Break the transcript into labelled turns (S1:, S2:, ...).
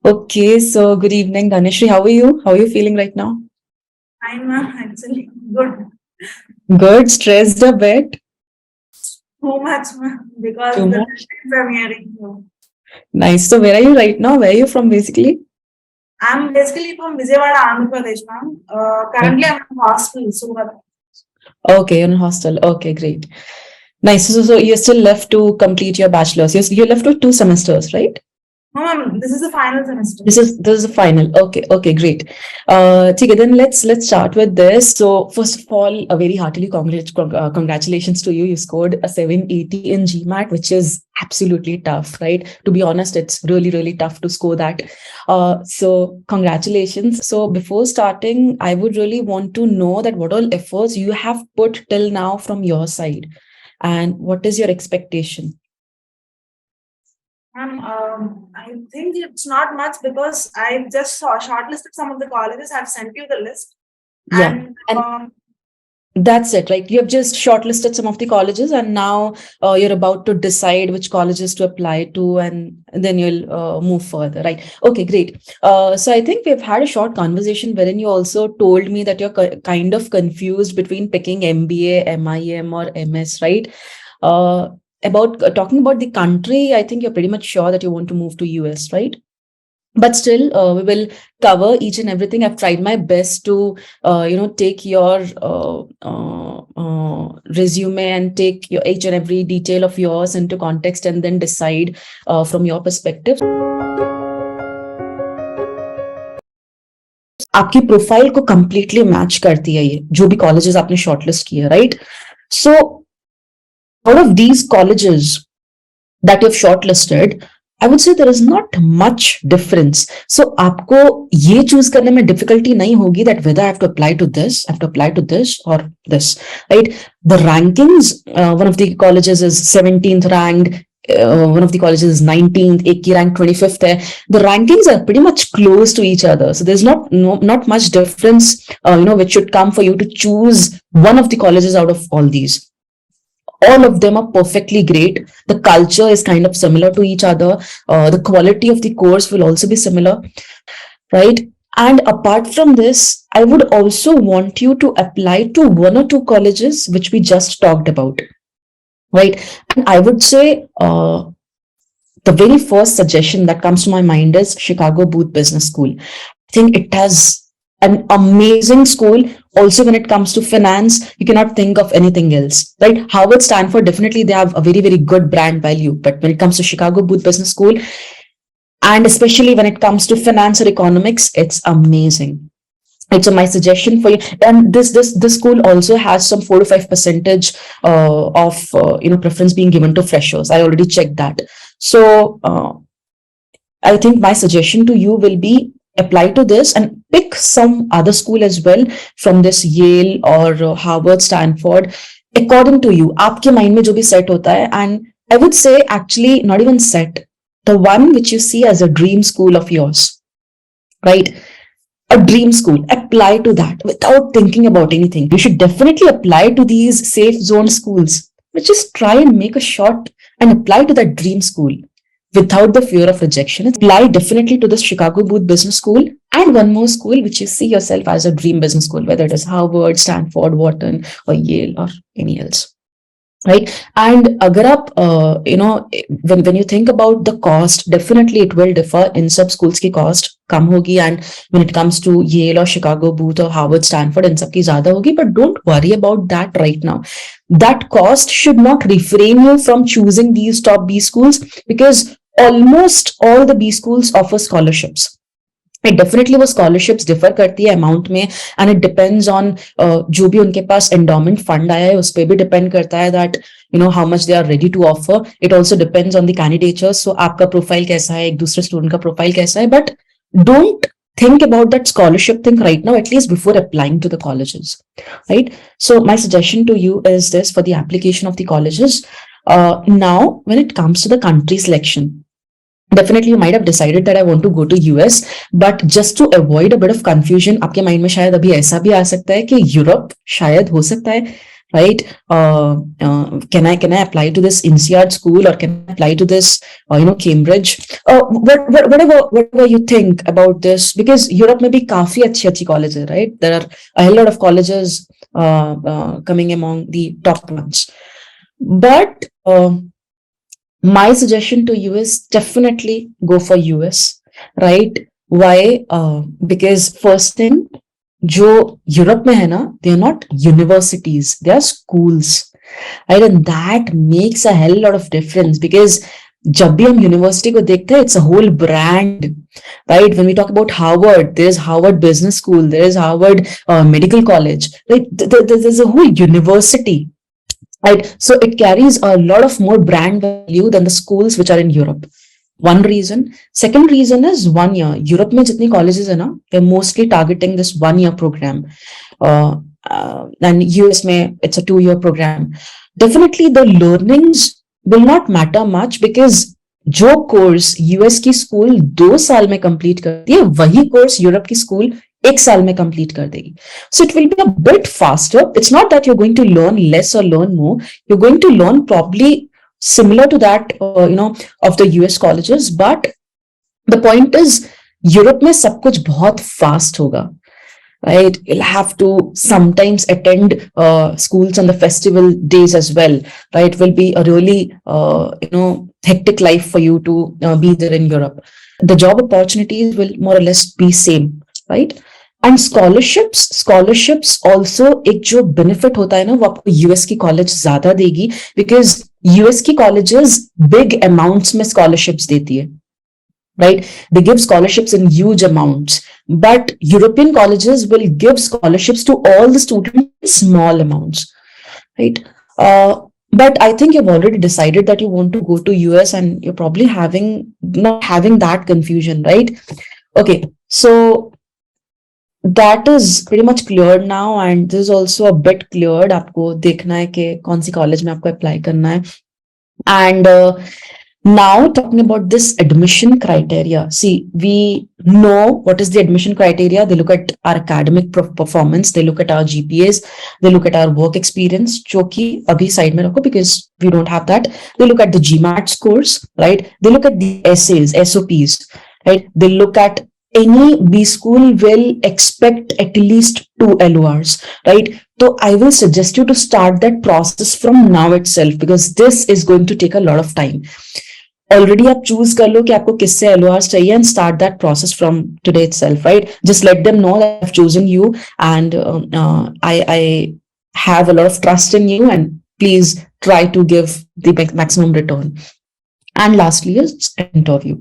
S1: Okay, so good evening, Dhanishri. How are you? How are you feeling right now?
S2: I'm actually good.
S1: Good, stressed a bit.
S2: Too much because
S1: Too
S2: the
S1: much.
S2: deadlines are nearing. So
S1: Nice. So where are you right now? Where are you from basically?
S2: I'm basically from Vijayawada, Andhra Pradesh, ma'am. Currently,
S1: Okay.
S2: I'm in hostel. So
S1: Okay, you're in hostel. Okay, great. Nice. So you're still left to complete your bachelor's. You're left with 2 semesters, right?
S2: no, ma'am, this is the final semester.
S1: This is the final. Okay, great. Okay, then let's start with this. So first of all, a very heartily congratulations to you. You scored a 780 in GMAT, which is absolutely tough, right? To be honest, it's really tough to score that. So congratulations. So before starting, I would really want to know that what all efforts you have put till now from your side, and what is your expectation?
S2: Ma'am, I think it's not much because I just shortlisted some of the colleges. I've sent you the list.
S1: Yeah.
S2: And
S1: And that's it, right? You have just shortlisted some of the colleges, and now you're about to decide which colleges to apply to, and then you'll move further, right? Okay, great. So I think we've had a short conversation wherein you also told me that you're kind of confused between picking MBA, MIM, or MS, right? Uh, about talking about the country, I think you're pretty much sure that you want to move to US, right? But still, we will cover each and everything. I've tried my best to take your resume and take your each and every detail of yours into context, and then decide from your perspective. आपकी profile को completely match करती है ये जो भी colleges आपने shortlist किए, right? So out of these colleges that you've shortlisted, I would say there is not much difference. So आपको ये choose करने में difficulty नहीं होगी that whether I have to apply to this, I have to apply to this or this, right? The rankings, one of the colleges is 17th ranked, one of the colleges is 19th, एक की rank 25th है. The rankings are pretty much close to each other. So there's not much difference, which should come for you to choose one of the colleges out of all these. All of them are perfectly great. The culture is kind of similar to each other. The quality of the course will also be similar, right? And apart from this, I would also want you to apply to one or two colleges which we just talked about, right? And I would say the very first suggestion that comes to my mind is Chicago Booth Business School. I think it has an amazing school. Also, when it comes to finance, you cannot think of anything else, right? Harvard, Stanford, definitely they have a very good brand value. But when it comes to Chicago Booth Business School, and especially when it comes to finance or economics, it's amazing. Right, so my suggestion for you, and this school also has some 4 to 5 percentage of preference being given to freshers. I already checked that. So I think my suggestion to you will be apply to this and pick some other school as well from this Yale or Harvard, Stanford, according to you. आपके mind में जो भी set होता है, and I would say actually not even set, the one which you see as a dream school of yours, right? A dream school, apply to that without thinking about anything. You should definitely apply to these safe zone schools, but just try and make a shot and apply to that dream school without the fear of rejection. Apply definitely to the Chicago Booth Business School and one more school which you see yourself as a dream business school, whether it is Harvard, Stanford, Wharton, or Yale, or any else. Right. And agar aap, when you think about the cost, definitely it will differ. In sub schools ki cost kam hogi, and when it comes to Yale or Chicago Booth or Harvard, Stanford, in sab ki zyada hogi. But don't worry about that right now. That cost should not refrain you from choosing these top B schools, because almost all the B schools offer scholarships. It definitely वो scholarships differ करती है amount में, and it depends on जो भी उनके पास endowment fund आया है उस पे भी depend करता है that how much they are ready to offer. It also depends on the candidature. So आपका profile कैसा है, एक दूसरे student का profile कैसा है, but don't think about that scholarship thing right now, at least before applying to the colleges, right? So my suggestion to you is this for the application of the colleges. Now, when it comes to the country selection, definitely you might have decided that I want to go to US, but just to avoid a bit of confusion, आपके mind में शायद अभी ऐसा भी आ सकता है कि Europe शायद हो सकता है, right? Can I apply to this INSEAD school, or can I apply to this Cambridge? Whatever you think about this, because Europe में भी काफी अच्छी colleges है, right? There are a hell lot of colleges coming among the top ones. But my suggestion to you is definitely go for US, right? Why? Because first thing, जो Europe में है ना, they are not universities, they are schools, right? And that makes a hell lot of difference, because जब भी हम university को देखते हैं, it's a whole brand, right? When we talk about Harvard, there's Harvard Business School, there is Harvard Medical College, right? There's a whole university, right? So it carries a lot of more brand value than the schools which are in Europe. One reason. Second reason is 1 year. Europe में जितनी colleges है ना, they're mostly targeting this 1 year program. And US में it's a 2 year program. Definitely the learnings will not matter much, because जो course US की school 2 साल में complete करती है, वही course Europe की school 1 साल में complete कर देगी. So it will be a bit faster. It's not that you're going to learn less or learn more. You're going to learn probably similar to that, of the US colleges. But the point is, Europe में सब कुछ बहुत fast होगा, right? You'll have to sometimes attend schools on the festival days as well, right? It will be a really, hectic life for you to be there in Europe. The job opportunities will more or less be same, right? And scholarships also एक जो benefit होता है ना, वो आपको US की college ज्यादा देगी, because US की colleges big amounts में scholarships देती है, right? They give scholarships in huge amounts, but European colleges will give scholarships to all the students in small amounts, right? But I think you've already decided that you want to go to US, and you're probably not having that confusion, right? Okay, so that is pretty much cleared now, and this is also a bit cleared. आपको देखना है कि कौन सी college में आपको apply करना है. And now talking about this admission criteria. See, we know what is the admission criteria. They look at our academic performance, they look at our GPAs, they look at our work experience, जो कि अभी side में रखो because we don't have that. They look at the GMAT scores, right? They look at the essays, SOPs, right? They look at any B school will expect at least 2 LORs, right? So I will suggest you to start that process from now itself, because this is going to take a lot of time. Already आप choose कर लो कि आपको किससे LORs चाहिए, and start that process from today itself, right? Just let them know that I've chosen you, and I have a lot of trust in you, and please try to give the maximum return. And lastly is interview.